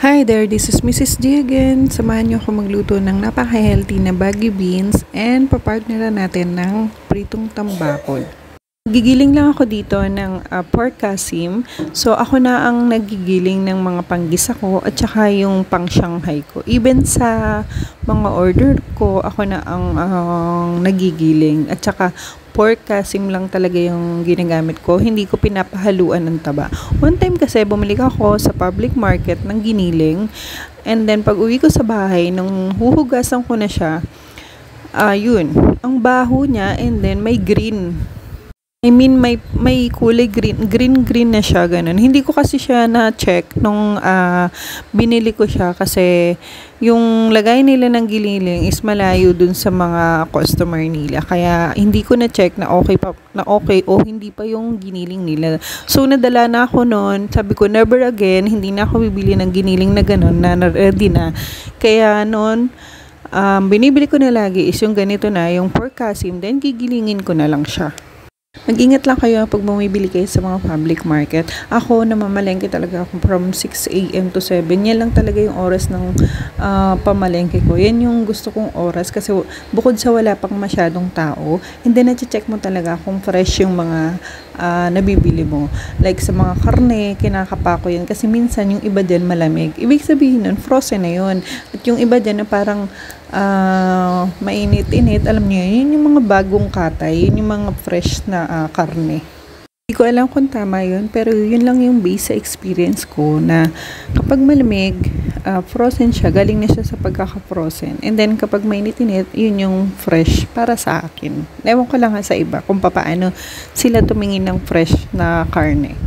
Hi there, this is Mrs. D again. Samahan niyo ako magluto ng napaka-healthy na baggy beans and papartneran natin ng pritong tambakol. Gigiling lang ako dito ng pork kasim. So ako na ang nagigiling ng mga panggisa ko at saka yung pang Shanghai ko. Even sa mga order ko, ako na ang nagigiling. At saka pork kasim lang talaga yung ginagamit ko. Hindi ko pinapahaluan ng taba. One time kasi bumili ako sa public market ng giniling. And then pag uwi ko sa bahay, nung huhugasan ko na siya, yun, ang baho niya and then may green. I mean, may kulay green na siya, ganun. Hindi ko kasi siya na-check nung binili ko siya kasi yung lagay nila ng giniling is malayo dun sa mga customer nila. Kaya hindi ko na-check na okay o hindi pa yung giniling nila. So, nadala na ako nun. Sabi ko, never again, hindi na ako bibili ng giniling na ganun, na ready na. Kaya nun, binibili ko na lagi is yung ganito na, yung pork kasim, then gigilingin ko na lang siya. Mag-ingat lang kayo pag bumibili kayo sa mga public market. Ako, namamalengke talaga ako from 6 a.m. to 7. Yan lang talaga yung oras ng pamalengke ko. Yan yung gusto kong oras kasi bukod sa wala pang masyadong tao, and then na-check mo talaga kung fresh yung mga nabibili mo. Like sa mga karne, kinakapa ko yan kasi minsan yung iba dyan malamig. Ibig sabihin nun, frozen na yun. At yung iba dyan na parang mainit-init, alam niyo yun yung mga bagong katay, yun yung mga fresh na karne. Hindi ko alam kung tama yun, pero yun lang yung base sa experience ko na kapag malamig, frozen siya, galing na siya sa pagkaka-frozen. And then kapag mainit-init, yun yung fresh para sa akin. Ewan ko lang sa iba kung paano sila tumingin ng fresh na karne.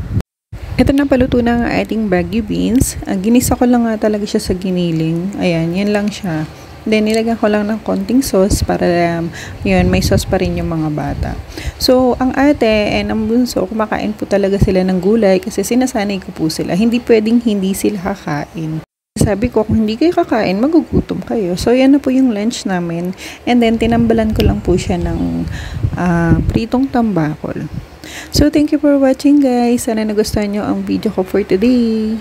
Ito na, paluto na ang ating baggy beans. Ginisa ko lang nga talaga siya sa giniling. Ayan, yan lang siya. Then, nilagyan ko lang ng konting sauce para yun, may sauce pa rin yung mga bata. So, ang ate and ang bunso, kumakain po talaga sila ng gulay kasi sinasanay ko po sila. Hindi pwedeng hindi sila kakain. Sabi ko, kung hindi kayo kakain, magugutom kayo. So, yan na po yung lunch namin. And then, tinambalan ko lang po siya ng pritong tambakol. So, thank you for watching guys. Sana nagustuhan nyo ang video ko for today.